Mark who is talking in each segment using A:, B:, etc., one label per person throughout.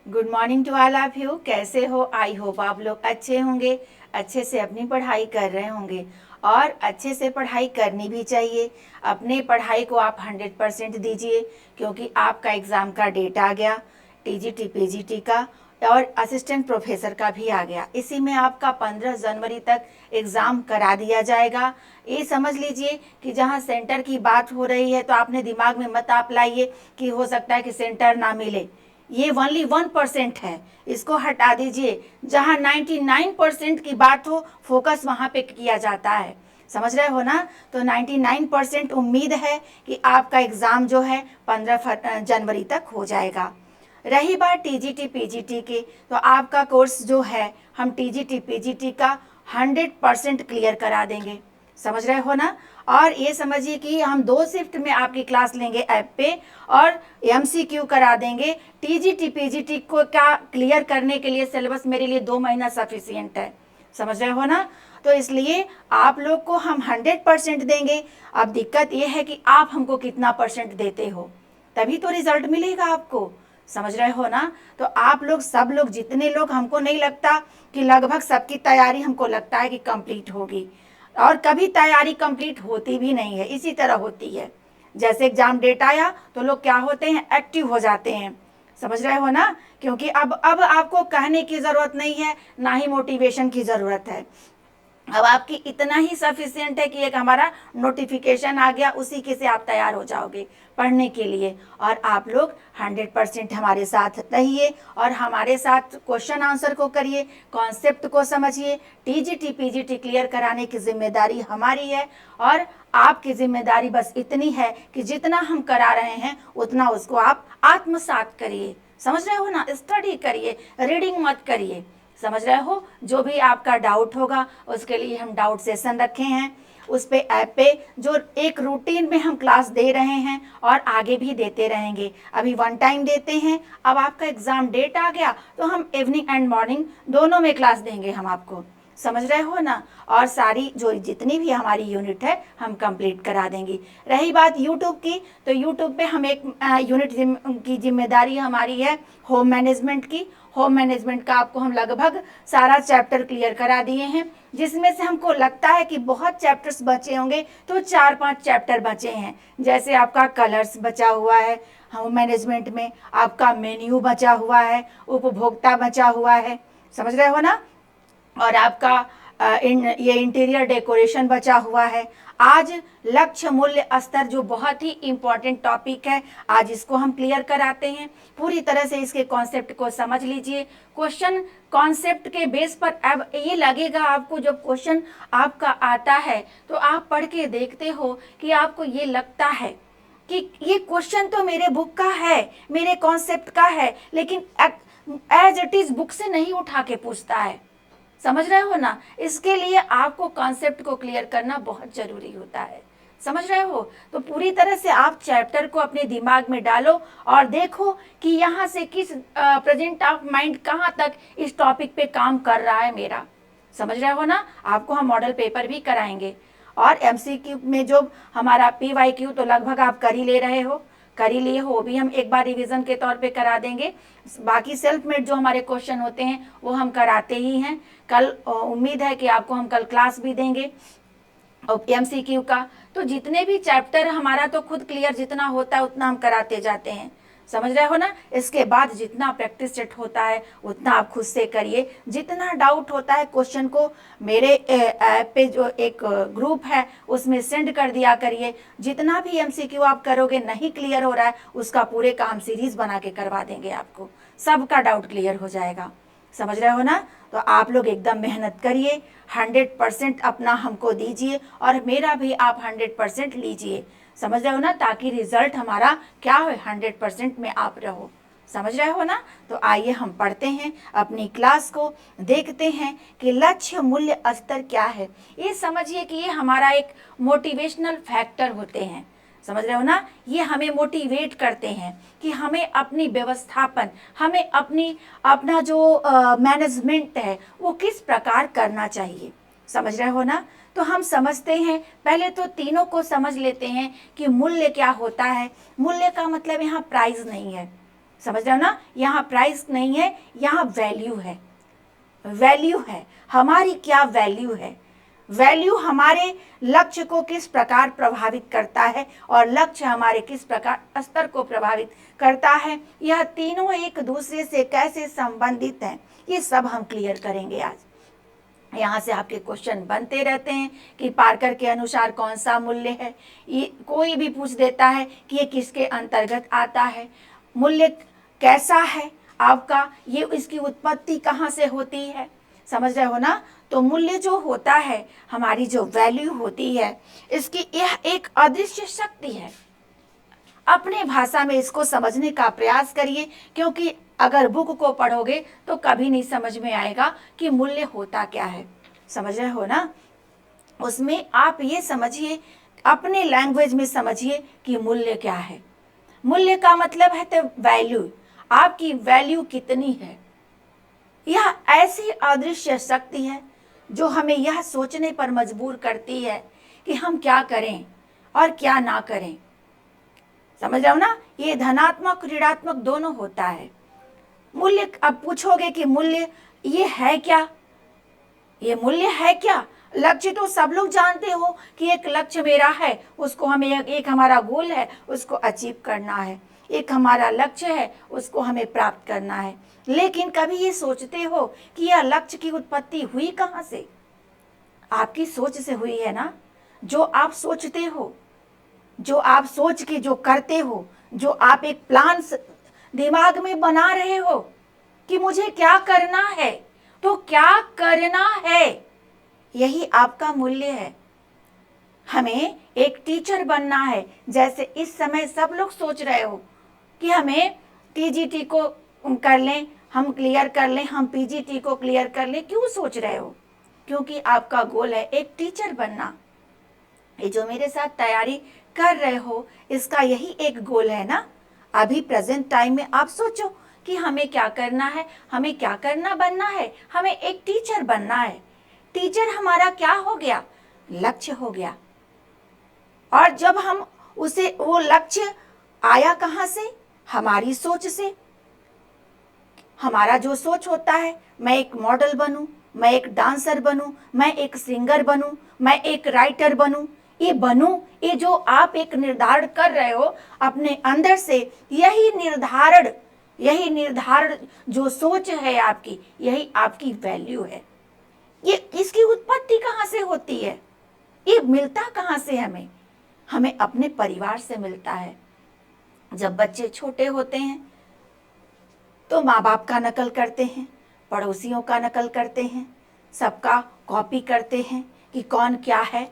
A: Good morning to all of you. कैसे हो? I hope आप लोग अच्छे होंगे, अच्छे से अपनी पढ़ाई कर रहे होंगे और अच्छे से पढ़ाई करनी भी चाहिए। अपने पढ़ाई को आप 100% दीजिए क्योंकि आपका एग्ज़ाम का डेट आ गया, टीजीटी पीजीटी का और असिस्टेंट प्रोफेसर का भी आ गया। इसी में आपका 15 जनवरी तक एग्ज़ाम करा दिया जाएगा। ये समझ लीजिए कि जहाँ सेंटर की बात हो रही है तो आपने दिमाग में मत आप लाइए कि हो सकता है कि सेंटर ना मिले। ये ओनली 1% है, इसको हटा दीजिए। जहाँ 99% की बात हो फोकस वहाँ पे किया जाता है। समझ रहे हो ना? तो 99% उम्मीद है कि आपका एग्ज़ाम जो है 15 जनवरी तक हो जाएगा। रही बात टीजीटी पीजीटी की, तो आपका कोर्स जो है हम टीजीटी पीजीटी का 100% क्लियर करा देंगे। समझ रहे हो ना? और ये समझिए कि हम 2 शिफ्ट में आपकी क्लास लेंगे ऐप पे और एमसीक्यू करा देंगे। टीजीटी पीजीटी को क्या क्लियर करने के लिए सिलेबस मेरे लिए 2 महीना सफिशियंट है। समझ रहे हो ना? तो इसलिए आप लोग को हम 100% देंगे। अब दिक्कत ये है कि आप हमको कितना परसेंट देते हो, तभी तो रिजल्ट मिलेगा आपको। समझ रहे हो ना? तो आप लोग सब लोग जितने लोग, हमको नहीं लगता कि लगभग सबकी तैयारी हमको लगता है कि कंप्लीट होगी और कभी तैयारी कंप्लीट होती भी नहीं है, इसी तरह होती है। जैसे एग्जाम डेट आया तो लोग क्या होते हैं, एक्टिव हो जाते हैं। समझ रहे हो ना? क्योंकि अब आपको कहने की ज़रूरत नहीं है, ना ही मोटिवेशन की ज़रूरत है। अब आपकी इतना ही सफिशियंट है कि एक हमारा नोटिफिकेशन आ गया, उसी के से आप तैयार हो जाओगे पढ़ने के लिए। और आप लोग 100% हमारे साथ रहिए और हमारे साथ क्वेश्चन आंसर को करिए, कॉन्सेप्ट को समझिए। टीजीटी पीजीटी क्लियर कराने की जिम्मेदारी हमारी है और आपकी जिम्मेदारी बस इतनी है कि जितना हम करा रहे हैं उतना उसको आप आत्मसात करिए। समझ रहे हो ना? स्टडी करिए, रीडिंग मत करिए। समझ रहे हो? जो भी आपका डाउट होगा उसके लिए हम डाउट सेशन रखे हैं उस पे ऐप पे, जो एक रूटीन में हम क्लास दे रहे हैं और आगे भी देते रहेंगे। अभी 1 टाइम देते हैं, अब आपका एग्ज़ाम डेट आ गया तो हम इवनिंग एंड मॉर्निंग दोनों में क्लास देंगे हम आपको। समझ रहे हो ना? और सारी जो जितनी भी हमारी यूनिट है हम कंप्लीट करा देंगे। रही बात यूट्यूब की, तो यूट्यूब पे हम एक यूनिट की जिम्मेदारी हमारी है होम मैनेजमेंट की। होम मैनेजमेंट का आपको हम लगभग सारा चैप्टर क्लियर करा दिए हैं, जिसमें से हमको लगता है कि बहुत चैप्टर्स बचे होंगे, तो 4-5 चैप्टर बचे हैं। जैसे आपका कलर्स बचा हुआ है होम मैनेजमेंट में, आपका मेन्यू बचा हुआ है, उपभोक्ता बचा हुआ है। समझ रहे हो ना? और आपका ये इंटीरियर डेकोरेशन बचा हुआ है। आज लक्ष्य मूल्य स्तर जो बहुत ही इम्पॉर्टेंट टॉपिक है, आज इसको हम क्लियर कराते हैं। पूरी तरह से इसके कॉन्सेप्ट को समझ लीजिए। क्वेश्चन कॉन्सेप्ट के बेस पर अब ये लगेगा आपको, जब क्वेश्चन आपका आता है तो आप पढ़ के देखते हो कि आपको ये लगता है कि ये क्वेश्चन तो मेरे बुक का है, मेरे कॉन्सेप्ट का है, लेकिन एज इट इज बुक से नहीं उठा के पूछता है। समझ रहे हो ना? इसके लिए आपको कॉन्सेप्ट को क्लियर करना बहुत जरूरी होता है। समझ रहे हो? तो पूरी तरह से आप चैप्टर को अपने दिमाग में डालो और देखो कि यहाँ से किस प्रेजेंट ऑफ माइंड कहाँ तक इस टॉपिक पे काम कर रहा है मेरा। समझ रहे हो ना? आपको हम मॉडल पेपर भी कराएंगे और एमसीक्यू में जो हमारा पीवाईक्यू तो लगभग आप कर ही ले रहे हो, कर ही लिए हो, वो भी हम एक बार रिवीजन के तौर पे करा देंगे। बाकी सेल्फ मेड जो हमारे क्वेश्चन होते हैं वो हम कराते ही हैं। कल उम्मीद है कि आपको हम कल क्लास भी देंगे और एमसीक्यू का। तो जितने भी चैप्टर हमारा तो खुद क्लियर जितना होता है उतना हम कराते जाते हैं। समझ रहे हो ना? इसके बाद जितना प्रैक्टिस सेट होता है उतना आप खुद से करिए। जितना डाउट होता है क्वेश्चन को मेरे ऐप पे जो एक ग्रुप है उसमें सेंड कर दिया करिए। जितना भी एमसीक्यू आप करोगे नहीं क्लियर हो रहा है उसका पूरे काम सीरीज बना के करवा देंगे आपको, सबका डाउट क्लियर हो जाएगा। समझ रहे हो ना? तो आप लोग एकदम मेहनत करिए, 100% अपना हमको दीजिए और मेरा भी आप 100% लीजिए। समझ रहे हो ना? ताकि रिजल्ट हमारा क्या हो, 100% में आप रहो। समझ रहे हो ना? तो आइए हम पढ़ते हैं अपनी क्लास को, देखते हैं कि लक्ष्य मूल्य स्तर क्या है। ये समझिए कि ये हमारा एक मोटिवेशनल फैक्टर होते हैं। समझ रहे हो ना? ये हमें मोटिवेट करते हैं कि हमें अपनी व्यवस्थापन, हमें अपना जो मैनेजमेंट है वो किस प्रकार करना चाहिए। समझ रहे हो ना? तो हम समझते हैं, पहले तो तीनों को समझ लेते हैं कि मूल्य क्या होता है। मूल्य का मतलब यहाँ प्राइस नहीं है। समझ रहे हो ना, यहाँ प्राइस नहीं है, यहाँ वैल्यू है। वैल्यू है हमारी, क्या वैल्यू है। वैल्यू हमारे लक्ष्य को किस प्रकार प्रभावित करता है और लक्ष्य हमारे किस प्रकार स्तर को प्रभावित करता है, यह तीनों एक दूसरे से कैसे संबंधित हैं, ये सब हम क्लियर करेंगे आज। यहाँ से आपके क्वेश्चन बनते रहते हैं कि पार्कर के अनुसार कौन सा मूल्य है, ये कोई भी पूछ देता है कि ये किसके अंतर्गत आता है, मूल्य कैसा है आपका, ये इसकी उत्पत्ति कहाँ से होती है, समझ रहे हो ना। तो मूल्य जो होता है, हमारी जो वैल्यू होती है, इसकी यह एक अदृश्य शक्ति है। अपने भाषा में इसको समझने का प्रयास करिए, क्योंकि अगर बुक को पढ़ोगे तो कभी नहीं समझ में आएगा कि मूल्य होता क्या है, समझ रहे हो ना। उसमें आप ये समझिए, अपने लैंग्वेज में समझिए कि मूल्य क्या है। मूल्य का मतलब है तो वैल्यू, आपकी वैल्यू कितनी है। यह ऐसी अदृश्य शक्ति है जो हमें यह सोचने पर मजबूर करती है कि हम क्या करें और क्या ना करें, समझ रहे हो ना। ये धनात्मक ऋणात्मक दोनों होता है। मूल्य, अब पूछोगे कि मूल्य ये है क्या, ये मूल्य है क्या। लक्ष्य तो सब लोग जानते हो कि एक लक्ष्य मेरा है, उसको हमें एक हमारा गोल है, उसको अचीव करना है, एक हमारा लक्ष्य है, उसको हमें प्राप्त करना है। लेकिन कभी ये सोचते हो कि यह लक्ष्य की उत्पत्ति हुई कहाँ से। आपकी सोच से हुई है ना। जो आप सोचते हो, जो आप सोच के जो करते हो, जो आप एक प्लान दिमाग में बना रहे हो कि मुझे क्या करना है, तो क्या करना है, यही आपका मूल्य है। हमें एक टीचर बनना है, जैसे इस समय सब लोग सोच रहे हो कि हमें टीजीटी को कर लें, हम क्लियर कर लें, हम पीजीटी को क्लियर कर लें। क्यों सोच रहे हो, क्योंकि आपका गोल है एक टीचर बनना। ये जो मेरे साथ तैयारी कर रहे हो, इसका यही एक गोल है ना। अभी प्रेजेंट टाइम में आप सोचो कि हमें क्या करना है, हमें क्या करना बनना है, हमें एक टीचर बनना है। टीचर हमारा क्या हो गया, लक्ष्य हो गया। और जब हम उसे, वो लक्ष्य आया कहाँ से, हमारी सोच से। हमारा जो सोच होता है, मैं एक मॉडल बनूं, मैं एक डांसर बनूं, मैं एक सिंगर बनूं, मैं एक राइटर बनूं, ये बनूं, ये जो आप एक निर्धारण कर रहे हो अपने अंदर से, यही निर्धारण जो सोच है आपकी, यही आपकी वैल्यू है। ये इसकी उत्पत्ति कहाँ से होती है, ये मिलता कहाँ से हमें, हमें अपने परिवार से मिलता है। जब बच्चे छोटे होते हैं तो माँ बाप का नकल करते हैं, पड़ोसियों का नकल करते हैं, सबका कॉपी करते हैं कि कौन क्या है।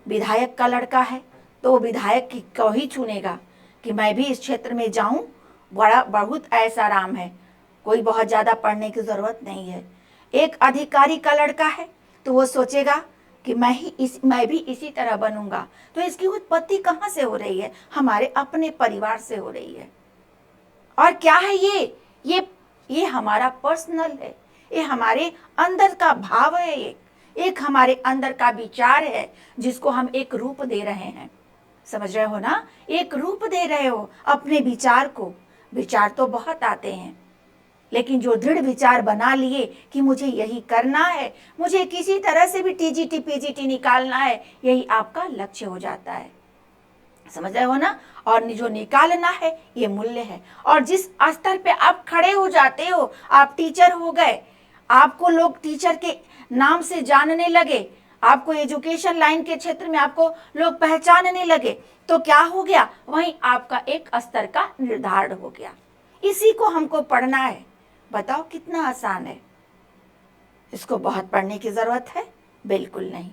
A: विधायक का लड़का है तो विधायक को ही चुनेगा कि मैं भी इस क्षेत्र में जाऊं, बहुत ऐसा आराम है, कोई बहुत ज़्यादा पढ़ने की ज़रूरत नहीं है। एक अधिकारी का लड़का है तो वो सोचेगा कि मैं भी इसी तरह बनूंगा। तो इसकी उत्पत्ति कहाँ से हो रही है, हमारे अपने परिवार से हो रही है। और क्या है ये हमारा पर्सनल है, ये हमारे अंदर का भाव है, एक हमारे अंदर का विचार है जिसको हम एक रूप दे रहे हैं। समझ रहे हो ना, एक रूप दे रहे हो अपने विचार को। विचार तो बहुत आते हैं, लेकिन जो दृढ़ विचार बना लिए कि मुझे यही करना है, मुझे किसी तरह से भी टीजीटी पीजीटी निकालना है, यही आपका लक्ष्य हो जाता है। समझ रहे हो ना। और जो निकालना है ये मूल्य है। और जिस स्तर पे आप खड़े हो जाते हो, आप टीचर हो गए, आपको लोग टीचर के नाम से जानने लगे, आपको एजुकेशन लाइन के क्षेत्र में आपको लोग पहचानने लगे, तो क्या हो गया, वहीं आपका एक स्तर का निर्धारण हो गया। इसी को हमको पढ़ना है। बताओ कितना आसान है। इसको बहुत पढ़ने की जरूरत है, बिल्कुल नहीं।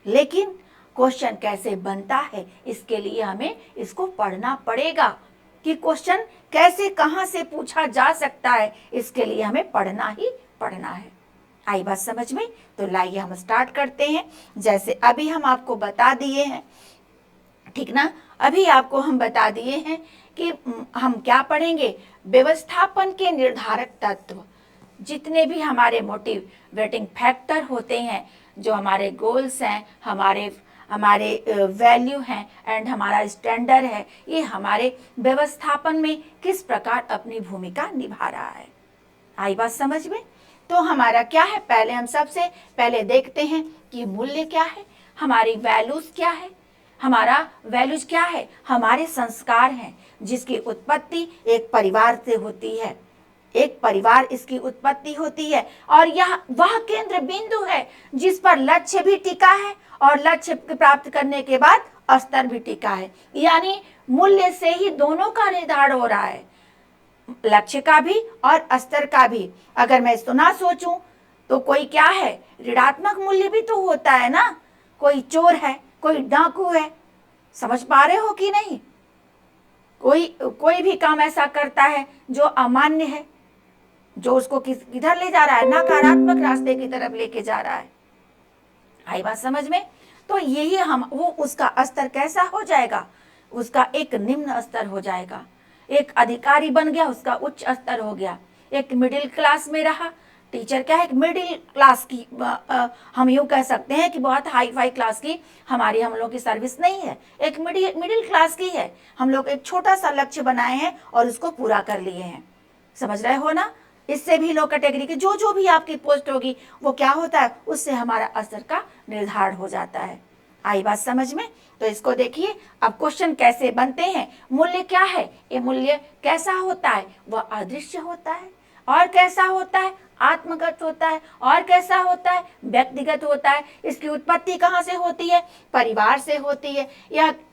A: लेकिन क्वेश्चन कैसे बनता है, इसके लिए हमें इसको पढ़ना पड़ेगा कि क्वेश्चन कैसे कहाँ से पूछा जा सकता है, इसके लिए हमें पढ़ना ही पढ़ना है। आई बात समझ में। तो लाइए हम स्टार्ट करते हैं। जैसे अभी हम आपको बता दिए हैं, ठीक ना, अभी आपको हम बता दिए हैं कि हम क्या पढ़ेंगे, व्यवस्थापन के निर्धारक तत्व। जितने भी हमारे मोटिवेटिंग फैक्टर होते हैं, जो हमारे गोल्स हैं, हमारे हमारे वैल्यू हैं एंड हमारा स्टैंडर्ड है, ये हमारे व्यवस्थापन में किस प्रकार अपनी भूमिका निभा रहा है। आई बात समझ में? तो हमारा क्या है, पहले हम सबसे पहले देखते हैं कि मूल्य क्या है, हमारी वैल्यूज क्या है। हमारा वैल्यूज क्या है, हमारे संस्कार हैं जिसकी उत्पत्ति एक परिवार से होती है। एक परिवार इसकी उत्पत्ति होती है और यह वह केंद्र बिंदु है जिस पर लक्ष्य भी टिका है और लक्ष्य प्राप्त करने के बाद स्तर भी टिका है। यानी मूल्य से ही दोनों का निर्धारण हो रहा है, लक्ष्य का भी और स्तर का भी। अगर मैं इसको ना सोचूं तो कोई क्या है, ऋणात्मक मूल्य भी तो होता है ना, कोई चोर है, कोई डाकू है, समझ पा रहे हो कि नहीं? कोई भी काम ऐसा करता है जो अमान्य है, जो उसको किधर ले जा रहा है, नकारात्मक रास्ते की तरफ लेके जा रहा है। आई बात समझ में? तो यही वो उसका स्तर कैसा हो जाएगा, उसका एक निम्न स्तर हो जाएगा। एक अधिकारी बन गया, उसका उच्च स्तर हो गया। एक मिडिल क्लास में रहा, टीचर क्या है, मिडिल क्लास की हम यूँ कह सकते हैं कि बहुत हाई फाई क्लास की हम लोग की सर्विस नहीं है, एक मिडिल क्लास की है। हम लोग एक छोटा सा लक्ष्य बनाए हैं और उसको पूरा कर लिए हैं। समझ रहे हो ना? इससे भी लो कैटेगरी की जो भी आपकी पोस्ट होगी वो क्या होता है, उससे हमारा स्तर का निर्धारण हो जाता है। आई बात समझ में? तो इसको देखिए, अब क्वेश्चन कैसे बनते हैं। मूल्य क्या है, ये मूल्य कैसा होता है, वह अदृश्य होता है। और कैसा होता है, आत्मगत होता है। और कैसा होता है, व्यक्तिगत होता है। इसकी उत्पत्ति कहाँ से होती है, परिवार से होती है।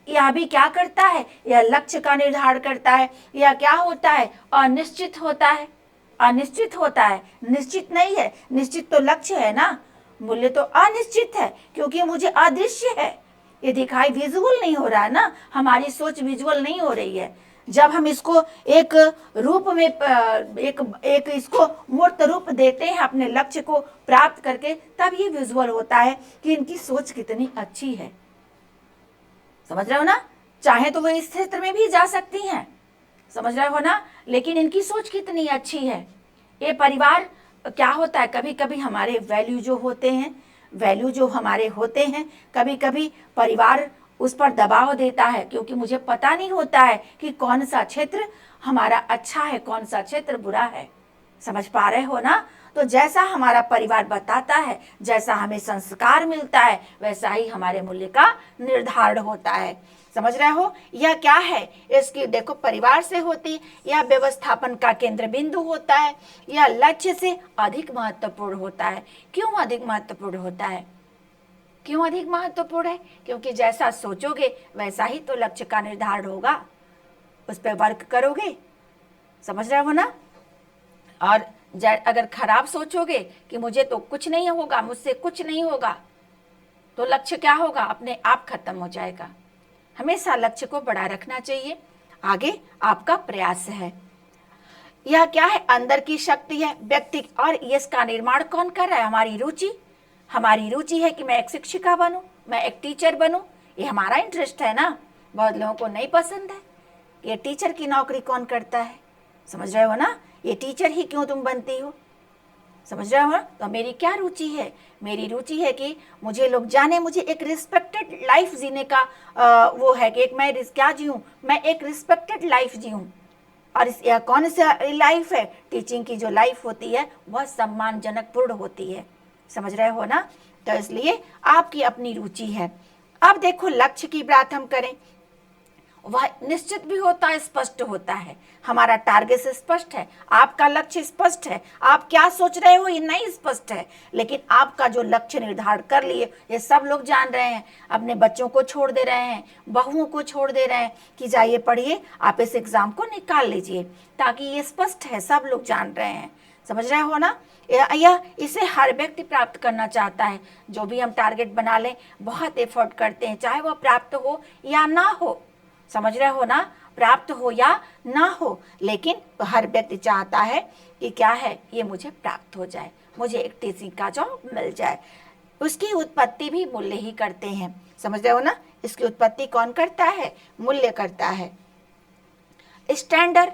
A: यह भी क्या करता है, यह लक्ष्य का निर्धारण करता है। यह क्या होता है, अनिश्चित होता है। अनिश्चित होता है, निश्चित नहीं है। निश्चित तो लक्ष्य है ना, मूल्य तो अनिश्चित है क्योंकि मुझे अदृश्य है, ये दिखाई विजुअल नहीं हो रहा है ना, हमारी सोच विजुअल नहीं हो रही है। जब हम इसको एक रूप में एक इसको मूर्त रूप देते हैं अपने लक्ष्य को प्राप्त करके, तब ये विजुअल होता है कि इनकी सोच कितनी अच्छी है। समझ रहे हो ना? चाहे तो वो इस क्षेत्र में भी जा सकती हैं, समझ रहे हो ना, लेकिन इनकी सोच कितनी अच्छी है। ये परिवार क्या होता है, कभी कभी हमारे वैल्यू जो हमारे होते हैं, कभी कभी परिवार उस पर दबाव देता है क्योंकि मुझे पता नहीं होता है कि कौन सा क्षेत्र हमारा अच्छा है, कौन सा क्षेत्र बुरा है। समझ पा रहे हो ना? तो जैसा हमारा परिवार बताता है, जैसा हमें संस्कार मिलता है, वैसा ही हमारे मूल्य का निर्धारण होता है। समझ रहे हो? यह क्या है, इसकी देखो परिवार से होती, यह व्यवस्थापन का केंद्र बिंदु होता है। यह लक्ष्य से अधिक महत्वपूर्ण होता है। क्यों अधिक महत्वपूर्ण होता है? क्यों अधिक महत्वपूर्ण है? क्योंकि जैसा सोचोगे वैसा ही तो लक्ष्य का निर्धारण होगा, उस पर वर्क करोगे। समझ रहे हो ना? और अगर खराब सोचोगे कि मुझे तो कुछ नहीं होगा, मुझसे कुछ नहीं होगा, तो लक्ष्य क्या होगा, अपने आप खत्म हो जाएगा। हमेशा लक्ष्य को बड़ा रखना चाहिए, आगे आपका प्रयास है। यह क्या है, अंदर की शक्ति है व्यक्ति, और इसका निर्माण कौन कर रहा है, हमारी रुचि। हमारी रुचि है कि मैं एक शिक्षिका बनूं, मैं एक टीचर बनूं, ये हमारा इंटरेस्ट है ना। बहुत लोगों को नहीं पसंद है, ये टीचर की नौकरी कौन करता है, समझ रहे हो ना, ये टीचर ही क्यों तुम बनती हो, समझ रहे हो ना। तो मेरी क्या रुचि है, मेरी रुचि है कि मुझे लोग जाने, मुझे एक रिस्पेक्टेड लाइफ जीने का वो है कि एक मैं क्या जीऊँ, मैं एक रिस्पेक्टेड लाइफ जीऊँ। और यह कौन सा लाइफ है, टीचिंग की जो लाइफ होती है वह सम्मानजनक पूर्ण होती है। समझ रहे हो ना? तो इसलिए आपकी अपनी रुचि है। अब देखो लक्ष्य की बात हम करें, वह निश्चित भी होता है, स्पष्ट होता है। हमारा टारगेट स्पष्ट है, आपका लक्ष्य स्पष्ट है, आप क्या सोच रहे हो ये नहीं स्पष्ट है, लेकिन आपका जो लक्ष्य निर्धारण कर लिए ये सब लोग जान रहे हैं। अपने बच्चों को छोड़ दे रहे हैं, बहुओं को छोड़ दे रहे हैं कि जाइए पढ़िए, आप इस एग्जाम को निकाल लीजिए, ताकि ये स्पष्ट है, सब लोग जान रहे हैं। समझ रहे हो ना? यह इसे हर व्यक्ति प्राप्त करना चाहता है। जो भी हम टारगेट बना लें, बहुत एफर्ट करते हैं, चाहे वह प्राप्त हो या ना हो, समझ रहे हो ना, प्राप्त हो या ना हो, लेकिन हर व्यक्ति चाहता है कि क्या है, ये मुझे प्राप्त हो जाए, मुझे एक टीचिंग का जॉब मिल जाए। उसकी उत्पत्ति भी मूल्य ही करते हैं। समझ रहे हो ना? इसकी उत्पत्ति कौन करता है, मूल्य करता है। स्टैंडर्ड,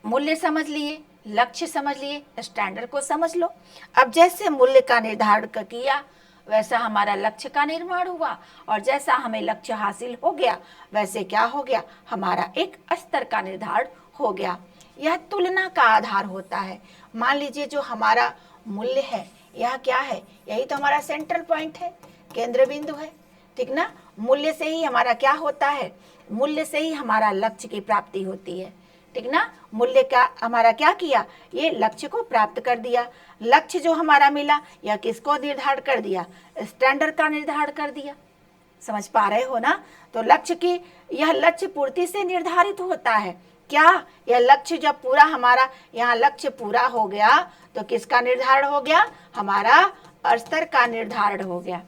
A: मूल्य समझ लिए, लक्ष्य समझ लिए, स्टैंडर्ड को समझ लो। अब जैसे मूल्य का निर्धारण किया, वैसा हमारा लक्ष्य का निर्माण हुआ, और जैसा हमें लक्ष्य हासिल हो गया वैसे क्या हो गया, हमारा एक स्तर का निर्धारण हो गया। यह तुलना का आधार होता है। मान लीजिए जो हमारा मूल्य है यह क्या है, यही तो हमारा सेंट्रल पॉइंट है, केंद्र बिंदु है, ठीक ना। मूल्य से ही हमारा क्या होता है, मूल्य से ही हमारा लक्ष्य की प्राप्ति होती है, ठीक ना। मूल्य का हमारा क्या किया, ये लक्ष्य को प्राप्त कर दिया। लक्ष्य जो हमारा मिला यह किसको निर्धारण कर दिया, स्टैंडर्ड का निर्धारण कर दिया। समझ पा रहे हो ना। तो लक्ष्य की, यह लक्ष्य पूर्ति से निर्धारित होता है। क्या, यह लक्ष्य जब पूरा हमारा यहाँ लक्ष्य पूरा हो गया तो किसका निर्धारण हो गया, हमारा स्तर का निर्धारण हो गया।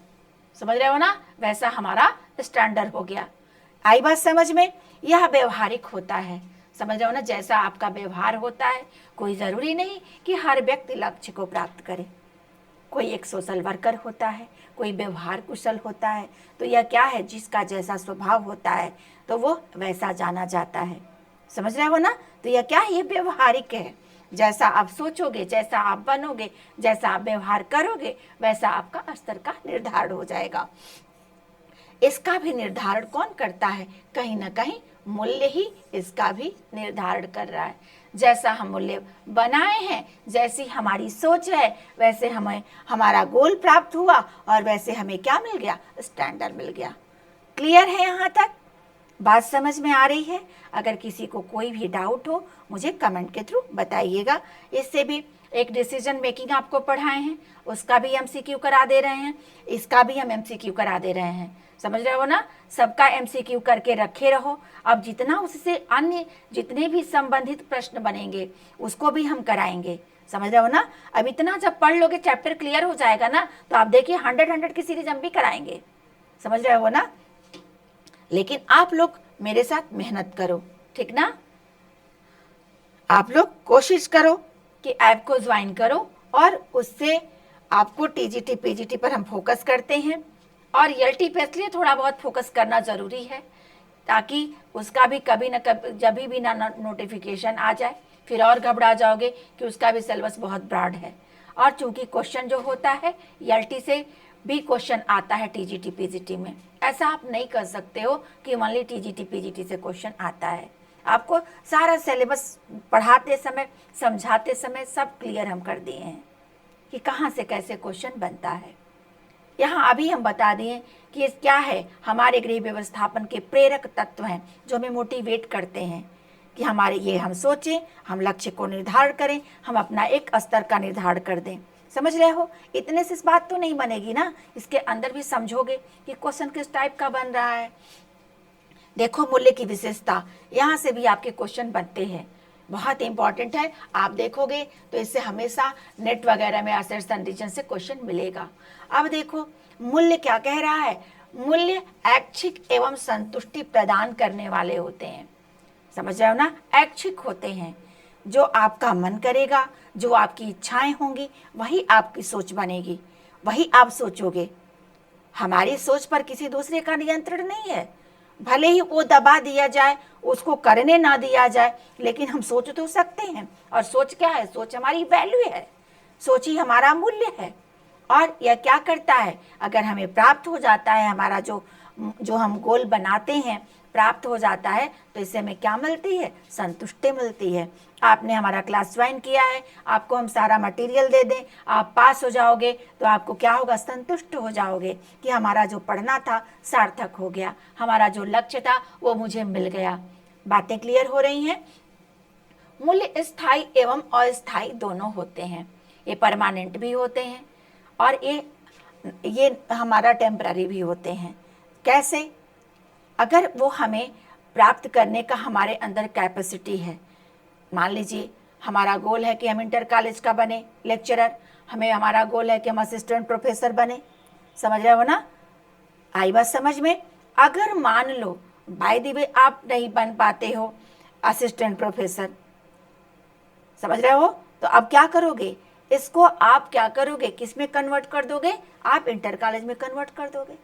A: समझ रहे हो ना, वैसा हमारा स्टैंडर्ड हो गया। आई बात समझ में। यह व्यवहारिक होता है, समझ रहे हो ना, जैसा आपका व्यवहार होता है। कोई ज़रूरी नहीं कि हर व्यक्ति लक्ष्य को प्राप्त करे। कोई एक सोशल वर्कर होता है, कोई व्यवहार कुशल होता है। तो यह क्या है, जिसका जैसा स्वभाव होता है तो वो वैसा जाना जाता है। समझ रहे हो ना। तो यह क्या है, ये व्यवहारिक है। जैसा आप सोचोगे, जैसा आप बनोगे, जैसा आप व्यवहार करोगे, वैसा आपका स्तर का निर्धारण हो जाएगा। इसका भी निर्धारण कौन करता है, कहीं ना कहीं मूल्य ही इसका भी निर्धारण कर रहा है। जैसा हम मूल्य बनाए हैं, जैसी हमारी सोच है, वैसे हमें हमारा गोल प्राप्त हुआ और वैसे हमें क्या मिल गया, स्टैंडर्ड मिल गया। क्लियर है यहाँ तक, बात समझ में आ रही है। अगर किसी को कोई भी डाउट हो मुझे कमेंट के थ्रू बताइएगा। इससे भी एक डिसीजन मेकिंग आपको पढ़ाए हैं, उसका भी एमसीक्यू करा दे रहे हैं, इसका भी हम एमसीक्यू करा दे रहे हैं। समझ रहे हो ना, सबका एमसीक्यू करके रखे रहो। अब जितना उससे अन्य जितने भी संबंधित प्रश्न बनेंगे उसको भी हम कराएंगे। समझ रहे हो ना। अब इतना जब पढ़ लोगे, चैप्टर क्लियर हो जाएगा ना, तो आप देखिए 100 की सीरीज हम भी कराएंगे। समझ रहे हो ना। लेकिन आप लोग मेरे साथ मेहनत करो, ठीक ना। आप लोग कोशिश करो कि ऐप को ज्वाइन करो, और उससे आपको टीजीटी पीजीटी पर हम फोकस करते हैं, और एलटी पे इसलिए थोड़ा बहुत फोकस करना ज़रूरी है ताकि उसका भी कभी न कभी जब भी ना नोटिफिकेशन आ जाए फिर और घबरा जाओगे कि उसका भी सिलेबस बहुत ब्रॉड है। और चूंकि क्वेश्चन जो होता है एलटी से भी क्वेश्चन आता है टीजीटी पीजीटी में, ऐसा आप नहीं कर सकते हो कि ओनली टीजीटी पीजीटी से क्वेश्चन आता है। आपको सारा सिलेबस पढ़ाते समय, समझाते समय सब क्लियर हम कर दिए हैं कि कहाँ से कैसे क्वेश्चन बनता है। यहाँ अभी हम बता दिए कि क्या है, हमारे गृह व्यवस्थापन के प्रेरक तत्व हैं जो हमें मोटिवेट करते हैं कि हमारे ये हम सोचें, हम लक्ष्य को निर्धारण करें, हम अपना एक स्तर का निर्धारण कर दें। समझ रहे हो। इतने से इस बात तो नहीं बनेगी ना, इसके अंदर भी समझोगे कि क्वेश्चन किस टाइप का बन रहा है। देखो मूल्य की विशेषता, यहाँ से भी आपके क्वेश्चन बनते हैं, बहुत इंपॉर्टेंट है। आप देखोगे तो इससे हमेशा नेट वगैरह में एसेट्स एंड रीजन से क्वेश्चन मिलेगा। अब देखो मूल्य क्या कह रहा है, मूल्य ऐच्छिक एवं संतुष्टि प्रदान करने वाले होते हैं। समझ रहे हो ना, ऐच्छिक होते हैं। जो आपका मन करेगा, जो आपकी इच्छाएं होंगी, वही आपकी सोच बनेगी, वही आप सोचोगे। हमारी सोच पर किसी दूसरे का नियंत्रण नहीं है। भले ही वो दबा दिया जाए, उसको करने ना दिया जाए, लेकिन हम सोच तो सकते हैं। और सोच क्या है, सोच हमारी वैल्यू है, सोच ही हमारा मूल्य है। और यह क्या करता है, अगर हमें प्राप्त हो जाता है, हमारा जो जो हम गोल बनाते हैं प्राप्त हो जाता है, तो इससे हमें क्या मिलती है, संतुष्टि मिलती है। आपने हमारा क्लास ज्वाइन किया है, आपको हम सारा मटेरियल दे दें, आप पास हो जाओगे तो आपको क्या होगा, संतुष्ट हो जाओगे कि हमारा जो पढ़ना था सार्थक हो गया, हमारा जो लक्ष्य था वो मुझे मिल गया। बातें क्लियर हो रही हैं। मूल्य स्थायी एवं अस्थायी दोनों होते हैं। ये परमानेंट भी होते हैं और ये हमारा टेम्पररी भी होते हैं। कैसे, अगर वो हमें प्राप्त करने का हमारे अंदर कैपेसिटी है। मान लीजिए हमारा गोल है कि हम इंटर कॉलेज का बने लेक्चरर, हमें हमारा गोल है कि हम असिस्टेंट प्रोफेसर बने। समझ रहे हो ना, आई बात समझ में। अगर मान लो बाय द वे आप नहीं बन पाते हो असिस्टेंट प्रोफेसर, समझ रहे हो, तो अब क्या करोगे, इसको आप क्या करोगे, किस में कन्वर्ट कर दोगे, आप इंटर कॉलेज में कन्वर्ट कर दोगे।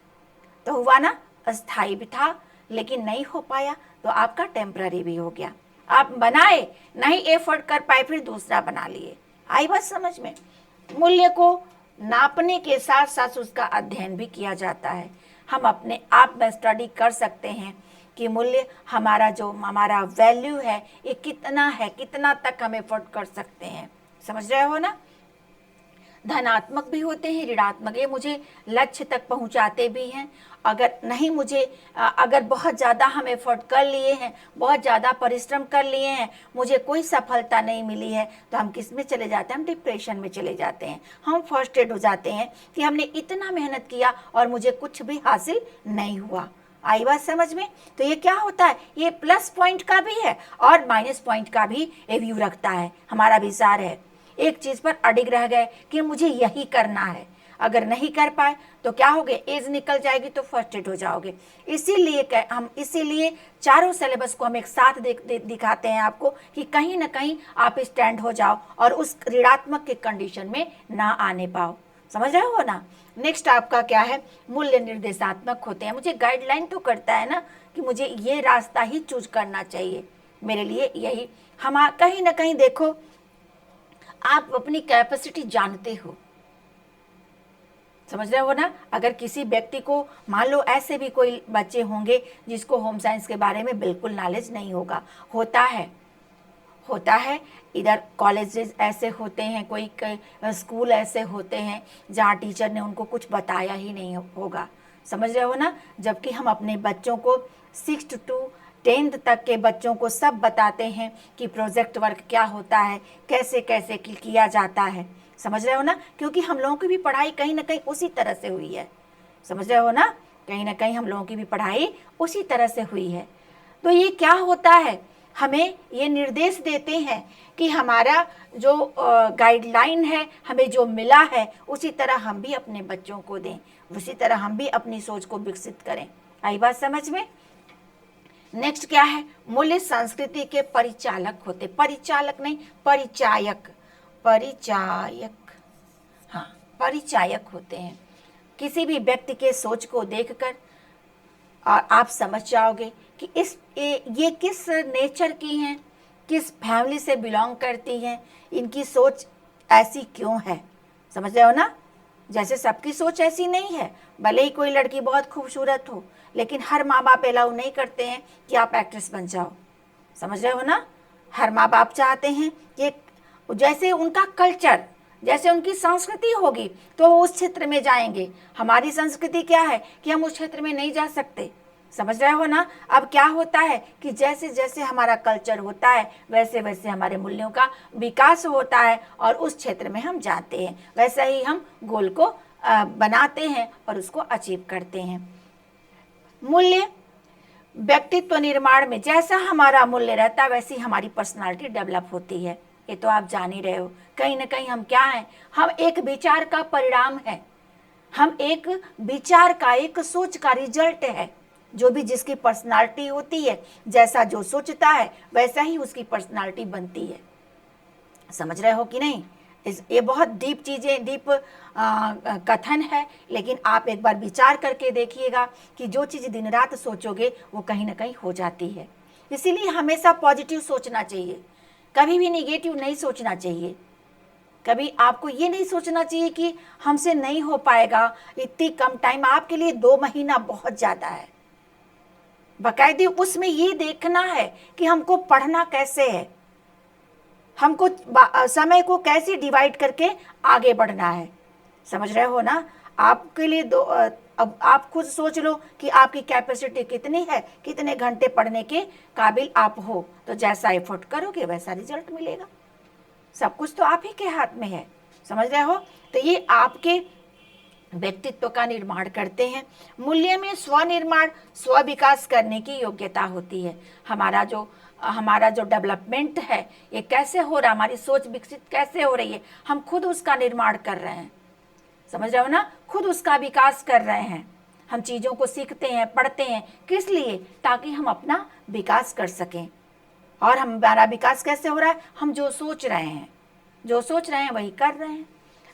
A: तो हुआ ना, अस्थाई भी था लेकिन नहीं हो पाया, तो आपका टेम्पररी भी हो गया। आप बनाए नहीं एफर्ट कर पाए, फिर दूसरा बना लिए। आई बात समझ में। मूल्य को नापने के साथ साथ उसका अध्ययन भी किया जाता है। हम अपने आप में स्टडी कर सकते हैं कि मूल्य हमारा वैल्यू है ये कितना है, कितना तक हम एफोर्ड कर सकते हैं। समझ रहे हो ना? धनात्मक भी होते हैं, ऋणात्मक, ये मुझे लक्ष्य तक पहुंचाते भी हैं। अगर बहुत ज़्यादा हम एफर्ट कर लिए हैं, बहुत ज़्यादा परिश्रम कर लिए हैं, मुझे कोई सफलता नहीं मिली है, तो हम किस में चले जाते हैं? हम डिप्रेशन में चले जाते हैं। हम फ्रस्ट्रेट हो जाते हैं कि हमने इतना मेहनत किया और मुझे कुछ भी हासिल नहीं हुआ। आई बात समझ में? तो ये क्या होता है, ये प्लस पॉइंट का भी है और माइनस पॉइंट का भी व्यू रखता है। हमारा विचार है, एक चीज पर अडिग रह गए कि मुझे यही करना है, अगर नहीं कर पाए तो क्या हो गए, एज निकल जाएगी तो फ्रस्ट्रेट हो जाओगे। इसीलिए चारों सिलेबस को हम एक साथ दिखाते हैं आपको कि कहीं ना कहीं आप स्टैंड हो जाओ और उस ऋणात्मक के कंडीशन में ना आने पाओ। समझ रहे हो ना? नेक्स्ट आपका क्या है, मूल्य निर्देशात्मक होते हैं। मुझे गाइडलाइन तो करता है ना कि मुझे ये रास्ता ही चूज करना चाहिए, मेरे लिए यही। हम कहीं ना कहीं देखो, आप अपनी कैपेसिटी जानते हो। समझ रहे हो ना? अगर किसी व्यक्ति को, मान लो ऐसे भी कोई बच्चे होंगे जिसको होम साइंस के बारे में बिल्कुल नॉलेज नहीं होगा, होता है। इधर कॉलेजेस ऐसे होते हैं, कोई स्कूल ऐसे होते हैं जहाँ टीचर ने उनको कुछ बताया ही नहीं होगा। समझ रहे हो ना? जबकि हम अपने बच्चों को 6 to 10th तक के बच्चों को सब बताते हैं कि प्रोजेक्ट वर्क क्या होता है, कैसे कैसे किया जाता है। समझ रहे हो ना? क्योंकि हम लोगों की भी पढ़ाई कहीं ना कहीं उसी तरह से हुई है। समझ रहे हो ना? कहीं ना कहीं हम लोगों की भी पढ़ाई उसी तरह से हुई है। तो ये क्या होता है, हमें ये निर्देश देते हैं कि हमारा जो गाइडलाइन है, हमें जो मिला है उसी तरह हम भी अपने बच्चों को दें, उसी तरह हम भी अपनी सोच को विकसित करें। आई बात समझ में? नेक्स्ट क्या है, मूल्य संस्कृति के परिचालक होते, परिचालक नहीं, परिचायक, हाँ, परिचायक होते हैं। किसी भी व्यक्ति के सोच को देखकर और आप समझ जाओगे कि ये किस नेचर की हैं, किस फैमिली से बिलोंग करती हैं, इनकी सोच ऐसी क्यों है। समझ रहे हो ना? जैसे सबकी सोच ऐसी नहीं है। भले ही कोई लड़की बहुत खूबसूरत हो, लेकिन हर माँ बाप अलाउ नहीं करते हैं कि आप एक्ट्रेस बन जाओ। समझ रहे हो ना? हर माँ बाप चाहते हैं कि जैसे उनका कल्चर, जैसे उनकी संस्कृति होगी तो वो उस क्षेत्र में जाएंगे। हमारी संस्कृति क्या है कि हम उस क्षेत्र में नहीं जा सकते। समझ रहे हो ना? अब क्या होता है कि जैसे जैसे हमारा कल्चर होता है वैसे वैसे हमारे मूल्यों का विकास होता है और उस क्षेत्र में हम जाते हैं, वैसे ही हम गोल को बनाते हैं और उसको अचीव करते हैं। मूल्य व्यक्तित्व निर्माण में जैसा हमारा मूल्य रहता है वैसी हमारी पर्सनालिटी डेवलप होती है। ये तो आप जान ही रहे हो। कहीं ना कहीं हम क्या हैं, हम एक विचार का परिणाम है, हम एक विचार का, एक सोच का रिजल्ट है। जो भी जिसकी पर्सनालिटी होती है, जैसा जो सोचता है वैसा ही उसकी पर्सनालिटी बनती है। समझ रहे हो कि नहीं? ये बहुत डीप चीज़ें, डीप कथन है, लेकिन आप एक बार विचार करके देखिएगा कि जो चीज़ दिन रात सोचोगे वो कहीं ना कहीं हो जाती है। इसीलिए हमेशा पॉजिटिव सोचना चाहिए, कभी भी निगेटिव नहीं सोचना चाहिए। कभी आपको ये नहीं सोचना चाहिए कि हमसे नहीं हो पाएगा, इतनी कम टाइम। आपके लिए 2 महीना बहुत ज़्यादा है। बाकायदे उसमें ये देखना है कि हमको पढ़ना कैसे है, हमको समय को कैसे डिवाइड करके आगे बढ़ना है। समझ रहे हो ना? आपके लिए अब आप खुद सोच लो कि आपकी कैपेसिटी कितनी है, कितने घंटे पढ़ने के काबिल आप हो, तो जैसा एफर्ट करोगे वैसा रिजल्ट मिलेगा। सब कुछ तो आप ही के हाथ में है। समझ रहे हो? तो ये आपके व्यक्तित्व का निर्माण करते हैं। मूल्य में स्वनिर्माण, स्व विकास करने की योग्यता होती है। हमारा जो डेवलपमेंट है ये कैसे हो रहा है, हमारी सोच विकसित कैसे हो रही है, हम खुद उसका निर्माण कर रहे हैं। समझ रहे हो ना? खुद उसका विकास कर रहे हैं। हम चीज़ों को सीखते हैं, पढ़ते हैं, किस लिए? ताकि हम अपना विकास कर सकें। और हमारा विकास कैसे हो रहा है? हम जो सोच रहे हैं वही कर रहे हैं।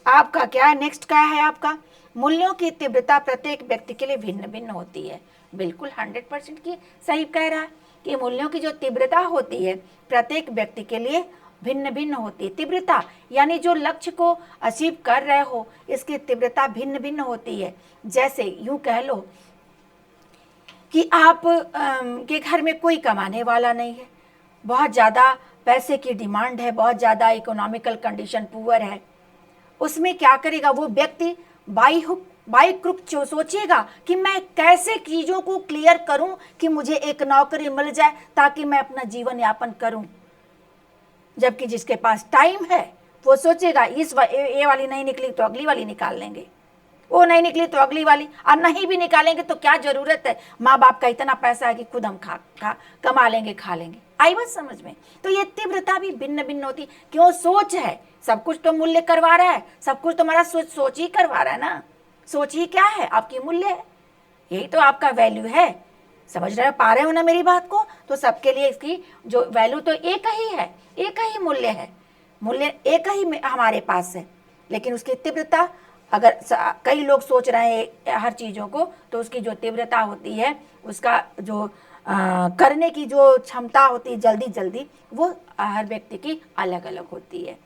A: आपका क्या है, नेक्स्ट क्या है आपका, मूल्यों की तीव्रता प्रत्येक व्यक्ति के लिए भिन्न भिन्न होती है। बिल्कुल 100% की सही कह रहा है कि मूल्यों की जो तीव्रता होती है प्रत्येक व्यक्ति के लिए भिन्न भिन्न होती है। तीव्रता यानी जो लक्ष्य को अचीव कर रहे हो इसकी तीव्रता भिन्न भिन्न होती है। जैसे यूं कह लो कि आप के घर में कोई कमाने वाला नहीं है, बहुत ज़्यादा पैसे की डिमांड है, बहुत ज़्यादा इकोनॉमिकल कंडीशन पुअर है, उसमें क्या करेगा वो व्यक्ति बाई क्रुक सोचेगा कि मैं कैसे चीज़ों को क्लियर करूं कि मुझे एक नौकरी मिल जाए ताकि मैं अपना जीवन यापन करूं। जबकि जिसके पास टाइम है वो सोचेगा ये वाली नहीं निकली तो अगली वाली निकाल लेंगे, वो नहीं निकली तो अगली वाली, और नहीं भी निकालेंगे तो क्या जरूरत है, माँ बाप का इतना पैसा है कि खुद हम कमा लेंगे, खा लेंगे। आई बात समझ में? तो ये तीव्रता भी भिन्न भिन्न होती। क्यों? सोच है, सब कुछ तो मूल्य करवा रहा है, सब कुछ तुम्हारा सोच ही करवा रहा है ना। सोच ही क्या है? आपकी मूल्य है, यही तो आपका वैल्यू है। समझ रहे हो, पा रहे हो ना मेरी बात को? तो सबके लिए इसकी जो वैल्यू तो एक ही है, एक ही मूल्य है, मूल्य एक ही हमारे पास है, लेकिन उसकी तीव्रता, अगर कई लोग सोच रहे हैं हर चीज़ों को, तो उसकी जो तीव्रता होती है, उसका जो करने की जो क्षमता होती है जल्दी जल्दी, वो हर व्यक्ति की अलग अलग होती है।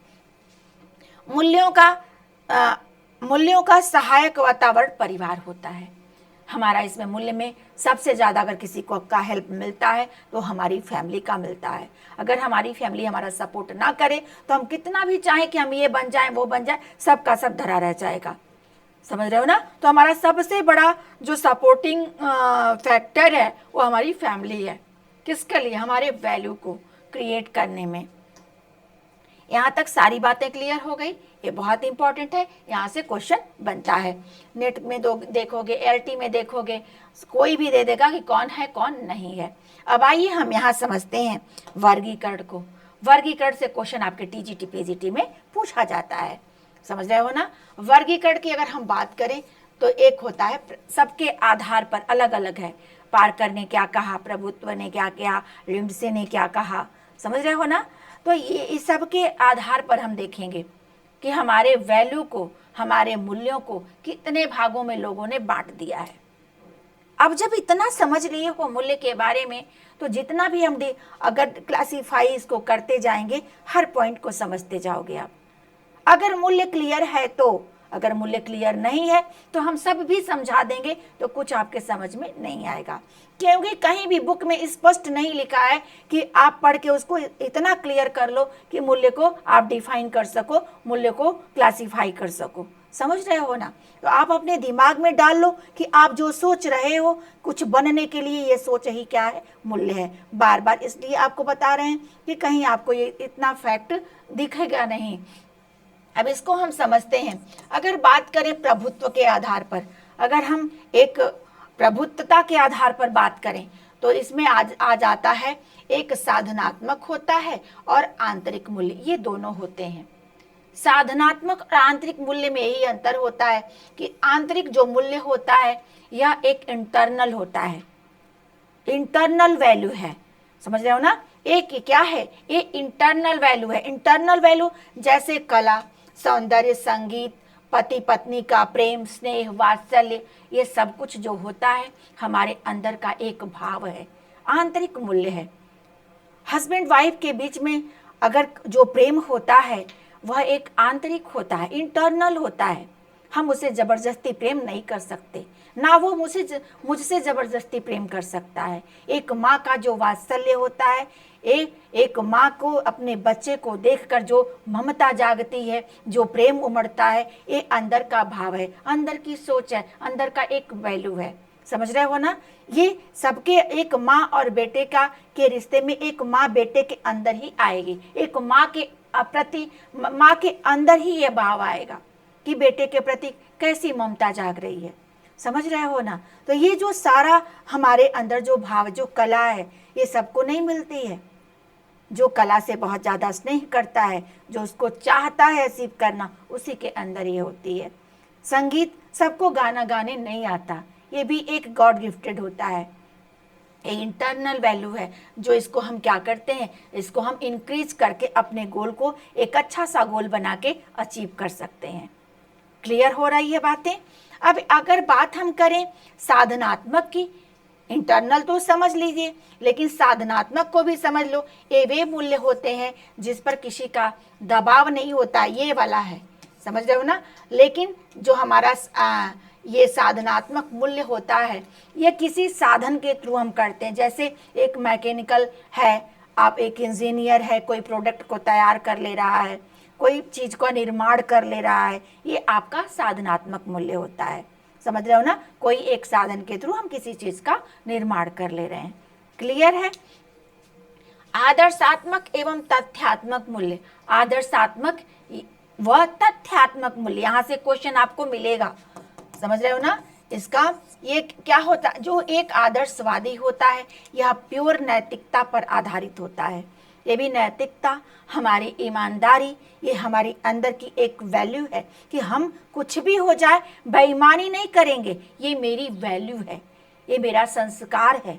A: मूल्यों का सहायक वातावरण परिवार होता है हमारा। इसमें मूल्य में सबसे ज़्यादा अगर किसी को का हेल्प मिलता है तो हमारी फैमिली का मिलता है। अगर हमारी फैमिली हमारा सपोर्ट ना करे तो हम कितना भी चाहें कि हम ये बन जाएं वो बन जाए, सबका सब धरा रह जाएगा। समझ रहे हो ना? तो हमारा सबसे बड़ा जो सपोर्टिंग फैक्टर है वो हमारी फैमिली है। किसके लिए? हमारे वैल्यू को क्रिएट करने में। यहाँ तक सारी बातें क्लियर हो गई? ये बहुत इंपॉर्टेंट है, यहाँ से क्वेश्चन बनता है। नेट में देखोगे, एलटी में देखोगे, कोई भी दे देगा कि कौन है कौन नहीं है। अब आइए हम यहाँ समझते हैं वर्गीकरण को। वर्गीकरण से क्वेश्चन आपके टीजीटी पीजीटी में पूछा जाता है। समझ रहे हो ना? वर्गीकरण की अगर हम बात करें तो एक होता है सबके आधार पर अलग अलग है। पार्कर ने क्या कहा, प्रभुत्व ने क्या कहा, लिंडसे ने क्या कहा, समझ रहे हो ना? तो ये इस सब के आधार पर हम देखेंगे कि हमारे वैल्यू को, हमारे मूल्यों को कितने भागों में लोगों ने बांट दिया है। अब जब इतना समझ लिए हो मूल्य के बारे में, तो जितना भी हम अगर क्लासीफाई इसको करते जाएंगे, हर पॉइंट को समझते जाओगे आप। अगर मूल्य क्लियर है तो, अगर मूल्य क्लियर नहीं है तो हम सब भी समझा देंगे तो कुछ आपके समझ में नहीं आएगा, क्योंकि कहीं भी बुक में स्पष्ट नहीं लिखा है कि आप पढ़ के उसको इतना क्लियर कर लो कि मूल्य को आप डिफाइन कर सको, मूल्य को क्लासिफाई कर सको। समझ रहे हो ना? तो आप अपने दिमाग में डाल लो कि आप जो सोच रहे हो कुछ बनने के लिए, ये सोच ही क्या है? मूल्य है। बार बार इसलिए आपको बता रहे हैं कि कहीं आपको ये इतना फैक्ट दिखेगा नहीं। अब इसको हम समझते हैं। अगर बात करें प्रभुत्व के आधार पर, अगर हम एक प्रभुत्वता के आधार पर बात करें तो इसमें आ जाता है एक साधनात्मक होता है और आंतरिक मूल्य, ये दोनों होते हैं। साधनात्मक और आंतरिक मूल्य में यही अंतर होता है कि आंतरिक जो मूल्य होता है यह एक इंटरनल होता है, इंटरनल वैल्यू है। समझ रहे हो ना? एक क्या है? ये इंटरनल वैल्यू है। इंटरनल वैल्यू जैसे कला, सौंदर्य, संगीत, पति पत्नी का प्रेम, स्नेह, वात्सल्य, ये सब कुछ जो होता है हमारे अंदर का एक भाव है, आंतरिक मूल्य है। हस्बैंड वाइफ के बीच में अगर जो प्रेम होता है वह एक आंतरिक होता है, इंटरनल होता है। हम उसे जबरदस्ती प्रेम नहीं कर सकते, ना वो मुझसे जबरदस्ती प्रेम कर सकता है। एक माँ का जो वात्सल्य होता है, एक माँ को अपने बच्चे को देखकर जो ममता जागती है, जो प्रेम उमड़ता है, ये अंदर का भाव है, अंदर की सोच है, अंदर का एक वैल्यू है। समझ रहे हो ना? ये सबके एक माँ और बेटे का के रिश्ते में एक माँ बेटे के अंदर ही आएगी। एक माँ के प्रति, माँ के अंदर ही ये भाव आएगा कि बेटे के प्रति कैसी ममता जाग रही है। समझ रहे हो ना? तो ये जो सारा हमारे अंदर जो भाव, जो कला है, ये सबको नहीं मिलती है। जो कला से बहुत ज़्यादा स्नेह करता है, जो उसको चाहता है अचीव करना, उसी के अंदर ये होती है। संगीत, सबको गाना गाने नहीं आता, ये भी एक गॉड गिफ्टेड होता है, ये इंटरनल वैल्यू है। जो इसको हम क्या करते हैं, इसको हम इंक्रीज करके अपने गोल को एक अच्छा सा गोल बना के अचीव कर सकते हैं। क्लियर हो रही है बातें? अब अगर बात हम करें साधनात्मक की, इंटरनल तो समझ लीजिए, लेकिन साधनात्मक को भी समझ लो। ये वे मूल्य होते हैं जिस पर किसी का दबाव नहीं होता, ये वाला है, समझ रहे हो ना। लेकिन जो हमारा ये साधनात्मक मूल्य होता है, ये किसी साधन के थ्रू हम करते हैं। जैसे एक मैकेनिकल है, आप एक इंजीनियर है, कोई प्रोडक्ट को तैयार कर ले रहा है, कोई चीज का निर्माण कर ले रहा है, ये आपका साधनात्मक मूल्य होता है, समझ रहे हो ना। कोई एक साधन के थ्रू हम किसी चीज का निर्माण कर ले रहे हैं। क्लियर है। आदर्शात्मक एवं तथ्यात्मक मूल्य। आदर्शात्मक व तथ्यात्मक मूल्य, यहां से क्वेश्चन आपको मिलेगा, समझ रहे हो ना। इसका ये क्या होता है, जो एक आदर्शवादी होता है, यह प्योर नैतिकता पर आधारित होता है। ये भी नैतिकता, हमारी ईमानदारी, ये हमारी अंदर की एक वैल्यू है कि हम कुछ भी हो जाए बेईमानी नहीं करेंगे, ये मेरी वैल्यू है, ये मेरा संस्कार है,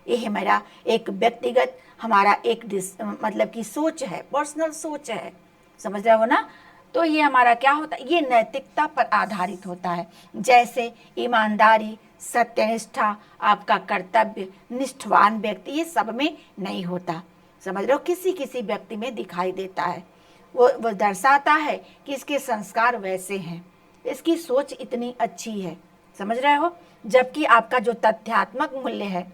A: ये है मेरा एक व्यक्तिगत, हमारा एक मतलब की सोच है, पर्सनल सोच है, समझ रहे हो ना। तो ये हमारा क्या होता है, ये नैतिकता पर आधारित होता है। जैसे ईमानदारी, सत्यनिष्ठा, आपका कर्तव्य, निष्ठावान व्यक्ति, ये सब में नहीं होता, समझ रहे हो, किसी किसी व्यक्ति में दिखाई देता है। वो दर्शाता है कि इसके संस्कार वैसे हैं, इसकी सोच इतनी अच्छी है, समझ रहे हो। जबकि आपका जो तथ्यात्मक मूल्य है,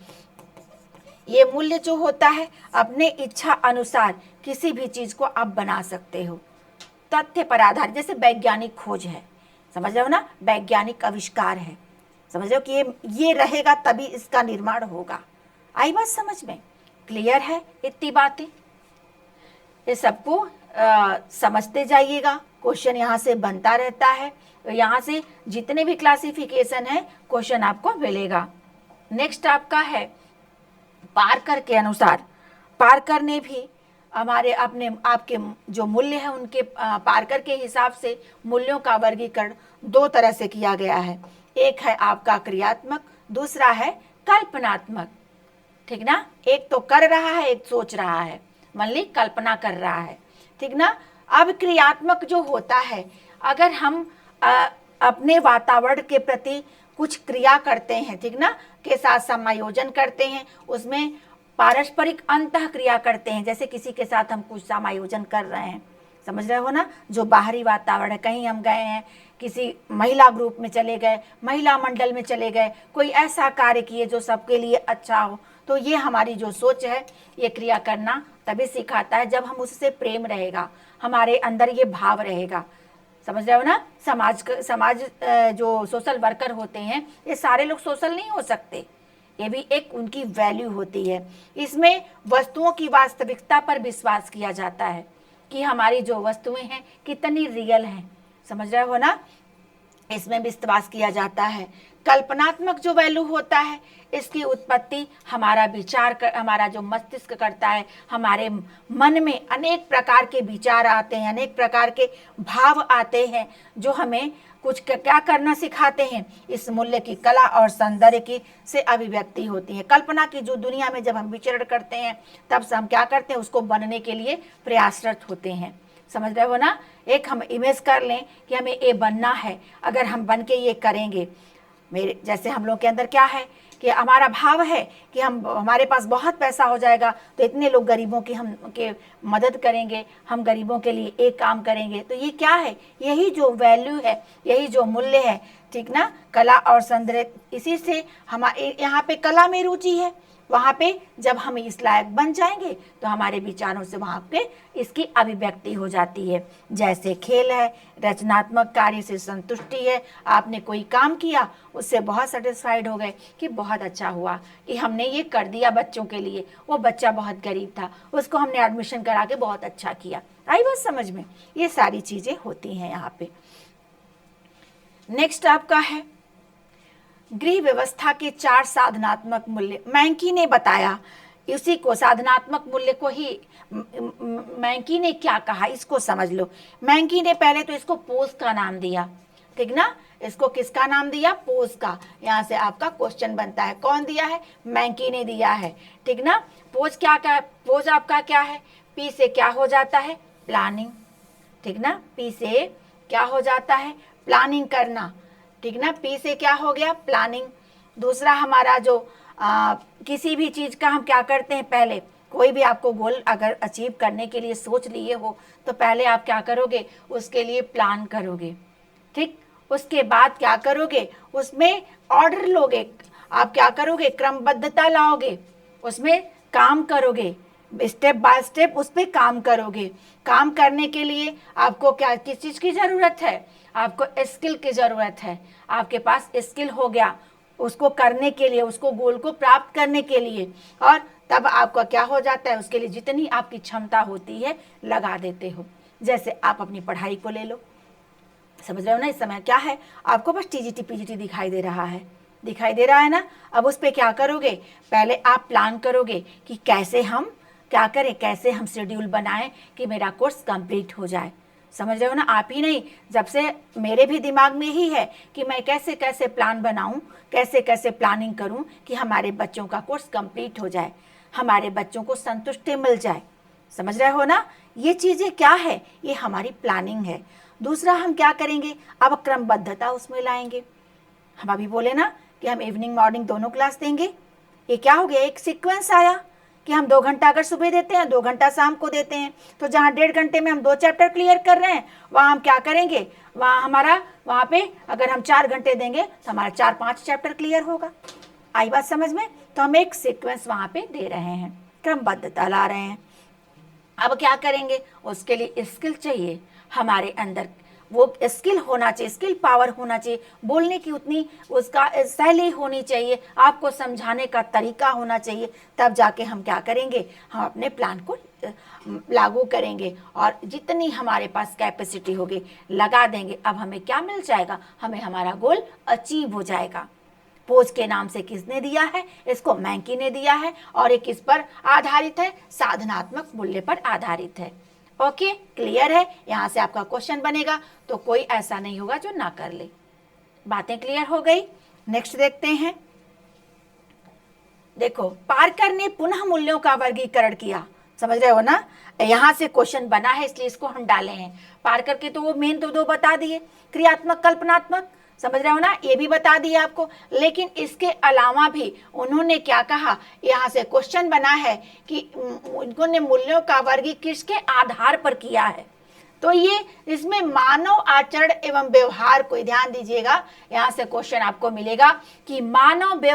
A: ये मूल्य जो होता है, अपने इच्छा अनुसार किसी भी चीज को आप बना सकते हो, तथ्य पर आधारित। जैसे वैज्ञानिक खोज है, समझ रहे हो ना, वैज्ञानिक आविष्कार है, समझ रहे हो कि ये रहेगा तभी इसका निर्माण होगा। आई बात समझ में, क्लियर है इतनी बातें। ये सबको समझते जाइएगा, क्वेश्चन यहाँ से बनता रहता है, तो यहाँ से जितने भी क्लासिफिकेशन है क्वेश्चन आपको मिलेगा। नेक्स्ट आपका है पार्कर के अनुसार। पार्कर ने भी हमारे अपने आपके जो मूल्य है उनके पार्कर के हिसाब से मूल्यों का वर्गीकरण दो तरह से किया गया है। एक है आपका क्रियात्मक, दूसरा है कल्पनात्मक, ठीक ना। एक तो कर रहा है, एक सोच रहा है, मान ली कल्पना कर रहा है, ठीक ना। अब क्रियात्मक जो होता है, अगर हम अपने वातावरण के प्रति कुछ क्रिया करते हैं, ठीक ना, के साथ समायोजन करते हैं, उसमें पारस्परिक अंतः क्रिया करते हैं। जैसे किसी के साथ हम कुछ समायोजन कर रहे हैं, समझ रहे हो ना, जो बाहरी वातावरण है, कहीं हम गए हैं, किसी महिला ग्रुप में चले गए, महिला मंडल में चले गए, कोई ऐसा कार्य किए जो सबके लिए अच्छा हो, तो ये हमारी जो सोच है, ये क्रिया करना तभी सिखाता है जब हम उससे प्रेम रहेगा, हमारे अंदर ये भाव रहेगा, समझ रहे हो ना। समाज जो सोशल वर्कर होते हैं, ये सारे लोग सोशल नहीं हो सकते, ये भी एक उनकी वैल्यू होती है। इसमें वस्तुओं की वास्तविकता पर विश्वास किया जाता है कि हमारी जो वस्तुएं हैं कितनी रियल हैं, समझ रहे हो ना, इसमें विश्वास किया जाता है। कल्पनात्मक जो वैल्यू होता है, इसकी उत्पत्ति हमारा विचार हमारा जो मस्तिष्क करता है, हमारे मन में अनेक प्रकार के विचार आते हैं, अनेक प्रकार के भाव आते हैं, जो हमें कुछ क्या करना सिखाते हैं, इस मूल्य की कला और सौंदर्य की से अभिव्यक्ति होती है। कल्पना की जो दुनिया में जब हम विचरण करते हैं, तब से हम क्या करते हैं, उसको बनने के लिए प्रयासरत होते हैं, समझ रहे हो ना। एक हम इमेज कर लें कि हमें ये बनना है, अगर हम बन के ये करेंगे, मेरे जैसे हम लोग के अंदर क्या है कि हमारा भाव है कि हमारे पास बहुत पैसा हो जाएगा तो इतने लोग गरीबों की हम के मदद करेंगे, हम गरीबों के लिए एक काम करेंगे। तो ये क्या है, यही जो वैल्यू है, यही जो मूल्य है, ठीक ना। कला और सौंदर्य, इसी से हमारे यहाँ पे कला में रुचि है, वहाँ पे जब हम इस लायक बन जाएंगे तो हमारे विचारों से वहाँ पे इसकी अभिव्यक्ति हो जाती है। जैसे खेल है, रचनात्मक कार्य से संतुष्टि है, आपने कोई काम किया, उससे बहुत सेटिस्फाइड हो गए कि बहुत अच्छा हुआ कि हमने ये कर दिया बच्चों के लिए, वो बच्चा बहुत गरीब था, उसको हमने एडमिशन करा के बहुत अच्छा किया। आई बात समझ में, ये सारी चीज़ें होती हैं यहाँ पे। नेक्स्ट आपका है गृह व्यवस्था के 4 साधनात्मक मूल्य। मैंकी ने बताया इसी को, साधनात्मक मूल्य को ही मैंकी ने क्या कहा, इसको समझ लो। मैंकी ने पहले तो इसको पोज का नाम दिया, ठीक ना, इसको किसका नाम दिया, पोज का। यहाँ से आपका क्वेश्चन बनता है, कौन दिया है, मैंकी ने दिया है, ठीक ना। पोज क्या क्या, पोज आपका क्या है, पी से क्या हो जाता है, प्लानिंग, ठीक ना, पी से क्या हो जाता है, प्लानिंग करना, ठीक ना, पी से क्या हो गया, प्लानिंग। दूसरा हमारा जो किसी भी चीज़ का हम क्या करते हैं, पहले कोई भी आपको गोल अगर अचीव करने के लिए सोच लिए हो तो पहले आप क्या करोगे, उसके लिए प्लान करोगे, ठीक। उसके बाद क्या करोगे, उसमें ऑर्डर लोगे, आप क्या करोगे, क्रमबद्धता लाओगे, उसमें काम करोगे, स्टेप बाय स्टेप उस पर काम करोगे। काम करने के लिए आपको क्या, किस चीज़ की ज़रूरत है, आपको स्किल की ज़रूरत है। आपके पास स्किल हो गया उसको करने के लिए, उसको गोल को प्राप्त करने के लिए, और तब आपका क्या हो जाता है, उसके लिए जितनी आपकी क्षमता होती है लगा देते हो। जैसे आप अपनी पढ़ाई को ले लो, समझ रहे हो ना, इस समय क्या है, आपको बस टीजीटी पीजीटी दिखाई दे रहा है, दिखाई दे रहा है ना। अब उस पर क्या करोगे, पहले आप प्लान करोगे कि कैसे हम क्या करें, कैसे हम शेड्यूल बनाएं कि मेरा कोर्स कंप्लीट हो जाए। समझ रहे हो ना, आप ही नहीं, जब से मेरे भी दिमाग में ही है कि मैं कैसे कैसे प्लान बनाऊं, कैसे कैसे प्लानिंग करूं कि हमारे बच्चों का कोर्स कंप्लीट हो जाए, हमारे बच्चों को संतुष्टि मिल जाए। समझ रहे हो ना, ये चीज़ें क्या है, ये हमारी प्लानिंग है। दूसरा हम क्या करेंगे, अब क्रमबद्धता उसमें लाएंगे। हम अभी बोले ना कि हम इवनिंग मॉर्निंग दोनों क्लास देंगे, ये क्या हो गया, एक सीक्वेंस आया कि हम 2 घंटा अगर सुबह देते हैं, 2 घंटा शाम को देते हैं, तो जहाँ 1.5 घंटे में हम 2 चैप्टर क्लियर कर रहे हैं, वहाँ हम क्या करेंगे, वहाँ पे अगर हम 4 घंटे देंगे तो हमारा 4-5 चैप्टर क्लियर होगा। आई बात समझ में, तो हम एक सीक्वेंस वहाँ पे दे रहे हैं, क्रमबद्धता ला रहे हैं। अब क्या करेंगे, उसके लिए स्किल चाहिए हमारे अंदर, वो स्किल होना चाहिए, स्किल पावर होना चाहिए, बोलने की उतनी उसका शैली होनी चाहिए, आपको समझाने का तरीका होना चाहिए, तब जाके हम क्या करेंगे, हम अपने प्लान को लागू करेंगे और जितनी हमारे पास कैपेसिटी होगी लगा देंगे। अब हमें क्या मिल जाएगा, हमें हमारा गोल अचीव हो जाएगा। पोज के नाम से किसने दिया है, इसको मैंकी ने दिया है, और ये किस पर आधारित है, साधनात्मक मूल्य पर आधारित है। ओके, क्लियर है, यहाँ से आपका क्वेश्चन बनेगा तो कोई ऐसा नहीं होगा जो ना कर ले। बातें क्लियर हो गई। नेक्स्ट देखते हैं। देखो, पार्कर ने पुनः मूल्यों का वर्गीकरण किया, समझ रहे हो ना, यहाँ से क्वेश्चन बना है इसलिए इसको हम डाले हैं। पार्कर के तो वो मेन तो 2 बता दिए, क्रियात्मक कल्पनात्मक, समझ रहे हो ना, ये भी बता दिया आपको, लेकिन इसके अलावा भी उन्होंने क्या कहा, यहाँ से क्वेश्चन बना है कि उन्होंने मूल्यों का वर्गीकरण किसके आधार पर किया है। तो ये इसमें मानव आचरण एवं व्यवहार को ध्यान दीजिएगा, यहाँ से क्वेश्चन आपको मिलेगा कि मानव